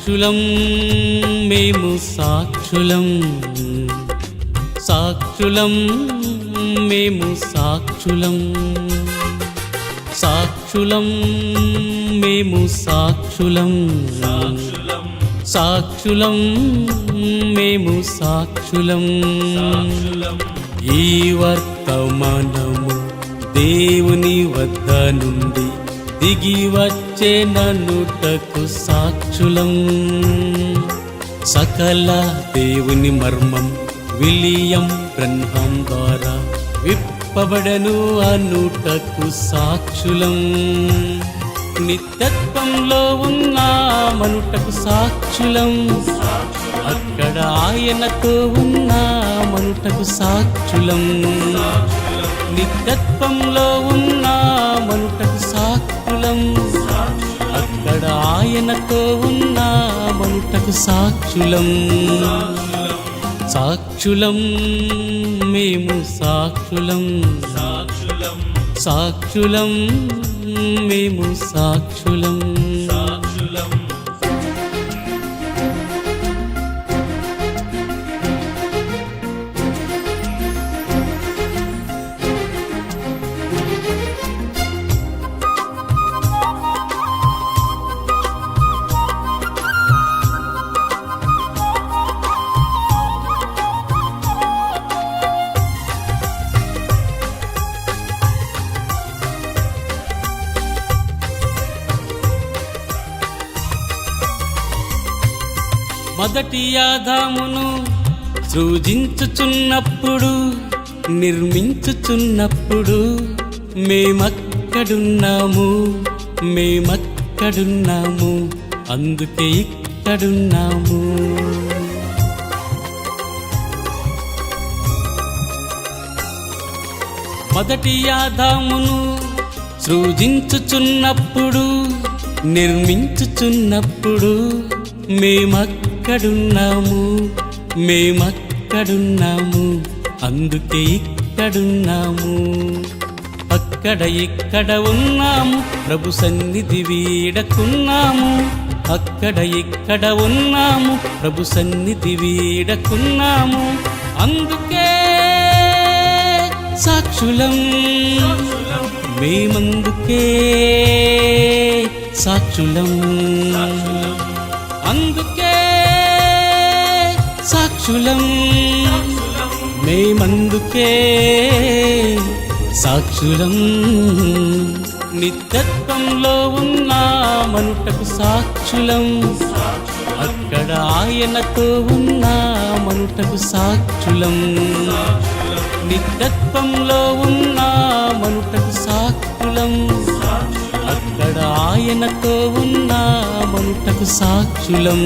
సాక్షులం మేము సాక్షులం, సాక్షులం మేము సాక్షులం, సాక్షులం మేము సాక్షులం, సాక్షులం మేము సాక్షులం. ఈ వర్తమానము దేవుని వద్ద నుండి దిగి వచ్చే నన్నుటకు సాక్షులం. సకల దేవుని మర్మం విలియం బ్రన్హాం ద్వారా విప్పబడను అనుటకు సాక్షులం. నిత్యత్వంలో ఉన్నామనుటకు సాక్షులం, అక్కడ ఆయనతో ఉన్నామనుటకు సాక్షులం. నిత్యత్వంలో ఉన్నామనుటకు సాక్షులం, అక్కడ ఆయనతో ఉన్నామనుటకు సాక్షులం. సాక్షులం మేము సాక్షులం, సాక్షులం మేము సాక్షులం. మొదటి ఆదామును సృజించుచున్నప్పుడు, నిర్మించుచున్నప్పుడు మేమక్కడున్నాము, మేమక్కడున్నాము, అందుకే ఇక్కడున్నాము. మొదటి ఆదామును సృజించుచున్నప్పుడు, నిర్మించుచున్నప్పుడు మేమక్కడున్నాము, మేమక్కడున్నాము, అందుకే ఇక్కడున్నాము. అక్కడ ఇక్కడ ఉన్నాము, ప్రభు సన్నిధి వీడకున్నాము. అక్కడ ఇక్కడ ఉన్నాము, ప్రభు సన్నిధి వీడకున్నాము, అందుకే సాక్షులం. మేమందుకే సాక్షులం, అందుకే సాక్షులం. మేమందుకే సాక్షులం. నిత్యత్వంలో ఉన్నామనుటకు సాక్షులం, అక్కడ ఆయనతో ఉన్నామనుటకు సాక్షులం. నిత్యత్వంలో ఉన్నామనుటకు సాక్షులం, అక్కడ ఆయనతో ఉన్నామనుటకు సాక్షులం.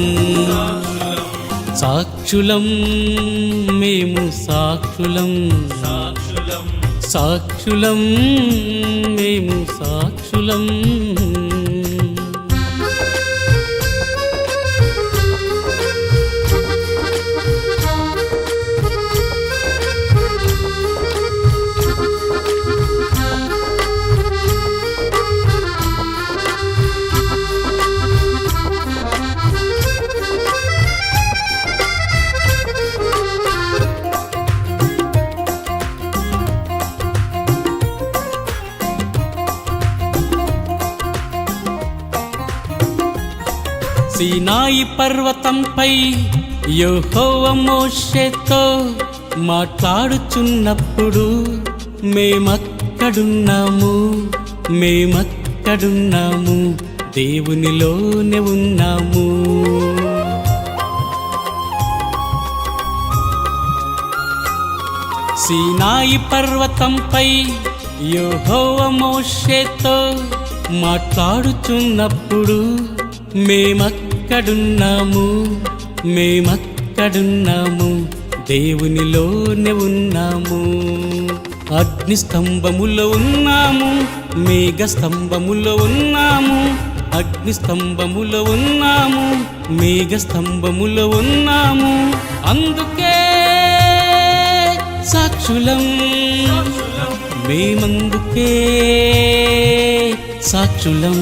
సాక్షులం మేము సాక్షులం, సాక్షులం మేము సాక్షులం. సీనాయి పర్వతంపై యెహోవా మోషేతో మాట్లాడుచున్నప్పుడు మేమక్కడున్నాము, మేమక్కడున్నాము, దేవునిలోనే ఉన్నాము. సీనాయి పర్వతంపై యెహోవా మోషేతో మాట్లాడుచున్నప్పుడు మేమక్కడున్నాము, మేమక్కడున్నాము, దేవునిలోనే ఉన్నాము. అగ్ని స్తంభములో ఉన్నాము, మేఘ స్తంభములో ఉన్నాము, అగ్ని స్తంభములో ఉన్నాము, మేఘ స్తంభములో ఉన్నాము, అందుకే సాక్షులం. మేమందుకే సాక్షులం,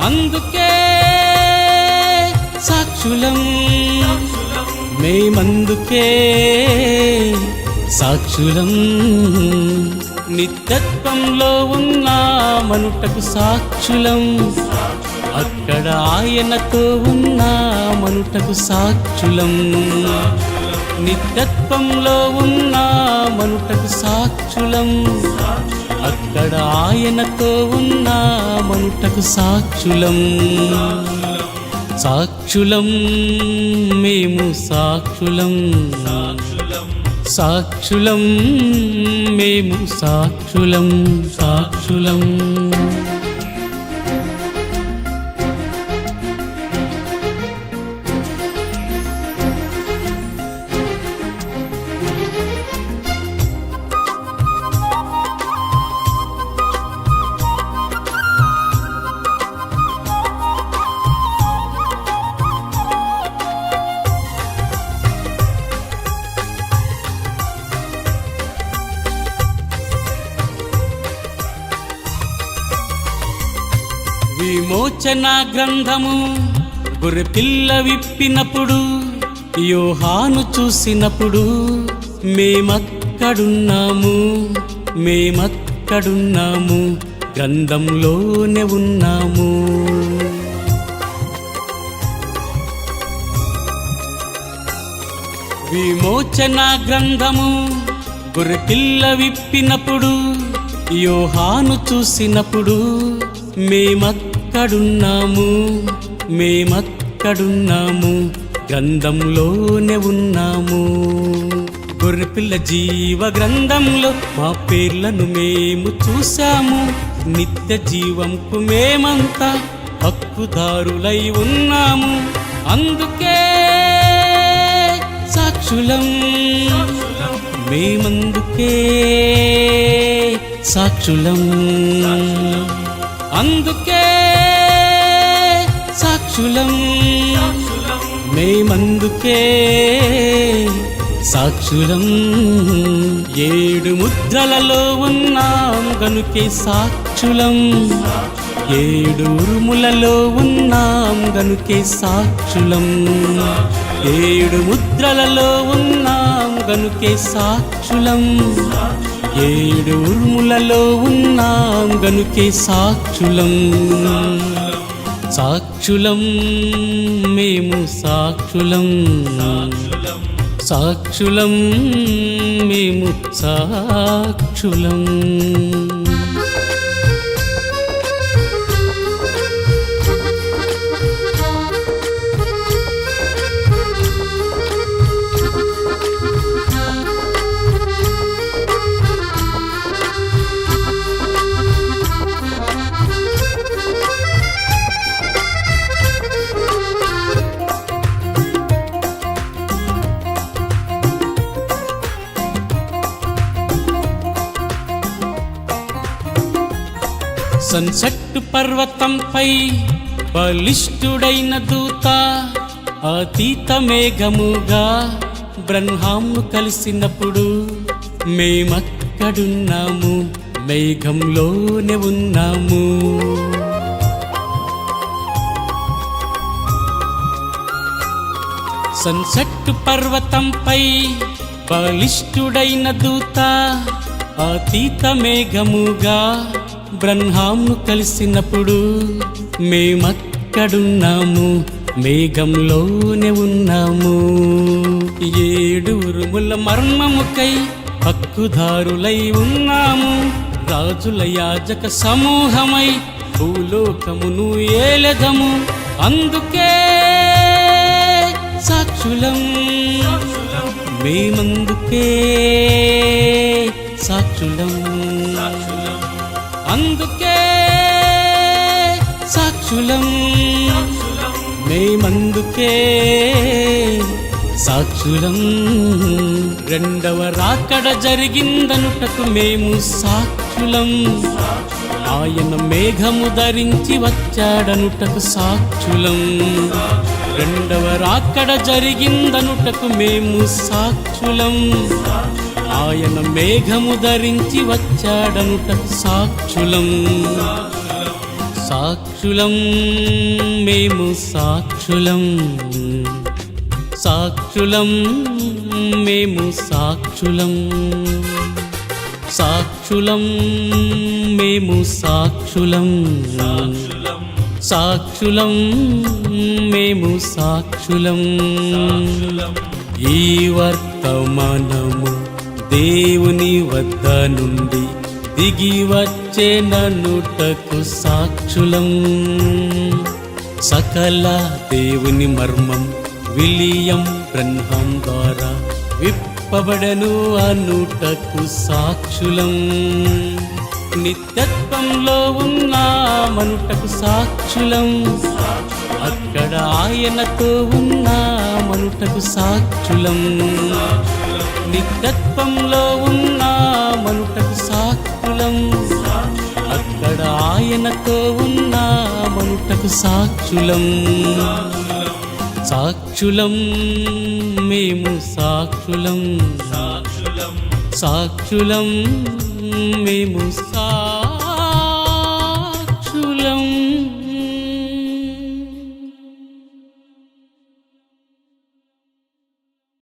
అందుకే సాక్షులం మేమందుకే సాక్షులం నిత్యత్వంలో ఉన్నామనుటకు సాక్షులం అక్కడ ఆయనతో ఉన్నామనుటకు సాక్షులం నిత్యత్వంలో ఉన్నామనుటకు సాక్షులం అక్కడ ఆయనతో ఉన్నామనుటకు సాక్షులం సాక్షులం మేము సాక్షులం సాక్షులం మేము సాక్షులం సాక్షులం విమోచన గ్రంథము గొర్రెపిల్ల విప్పినప్పుడు యోహాను చూసినప్పుడు మేమక్కడున్నాము గ్రంథంలోనే ఉన్నాము విమోచన గ్రంథము గొర్రెపిల్ల విప్పినప్పుడు యోహాను చూసినప్పుడు మేమక్కడున్నాము గ్రంథంలోనే ఉన్నాము గొర్రెపిల్ల జీవ గ్రంథంలో మా పేర్లను మేము చూసాము నిత్య జీవంకు మేమంతా హక్కుదారులై ఉన్నాము అందుకే సాక్షులం మేమందుకే సాక్షులం అందుకే సాక్షులం మేమందుకే సాక్షులం 7 ముద్రలలో ఉన్నాం గనుకే సాక్షులం 7 ఉరుములలో ఉన్నాం గనుకే సాక్షులం 7 ముద్రలలో ఉన్నాం గనుకే సాక్షులం 7 ఉరుములలో ఉన్నాం గనుకే సాక్షులం సాక్షులం మేము సాక్షులం సాక్షులం మేము సాక్షులం సన్సెట్ పర్వతంపై బలిష్ఠుడైన దూత అతీత మేఘముగా బ్రహ్మాను కలిసినప్పుడు మేమక్కడున్నాము మేఘంలోనే ఉన్నాము సన్సెట్ పర్వతంపై బలిష్ఠుడైన దూత అతీత మేఘముగా బ్రహ్మాను కలిసినప్పుడు మేమక్కడున్నాము మేఘంలోనే ఉన్నాము 7 ఉరుముల మర్మముకై హక్కుదారులై ఉన్నాము రాజుల యాజక సమూహమై భూలోకమును ఏలెదము అందుకే సాక్షులం మేమందుకే సాక్షులం అందుకే సాక్షులం మేమందుకే సాక్షులం రెండవ రాకడ జరిగిందనుటకు మేము సాక్షులం ఆయన మేఘము ధరించి వచ్చాడనుటకు సాక్షులం రెండవ రాకడ జరిగిందనుటకు మేము సాక్షులం ఆయన మేఘము ధరించి వచ్చాడనుటకు సాక్షులం సాక్షులం మేము సాక్షులం, సాక్షులం మేము సాక్షులం, సాక్షులం మేము సాక్షులం, సాక్షులం మేము సాక్షులం. ఈ వర్తమానము దేవుని వద్ద నుండి దిగి వచ్చేననుటకు సాక్షులం. సకల దేవుని మర్మం విలియం బ్రన్హాం ద్వారా విప్పబడను అనుటకు సాక్షులం. నిత్యత్వంలో ఉన్నామనుటకు సాక్షులం, అక్కడ ఆయనతో ఉన్నామనుటకు సాక్షులం. నిత్యత్వంలో ఉన్నామనుటకు సాక్షులం, అక్కడ ఆయనతో ఉన్నామనుటకు సాక్షులం. సాక్షులం మేము సాక్షులం, సాక్షులం మేము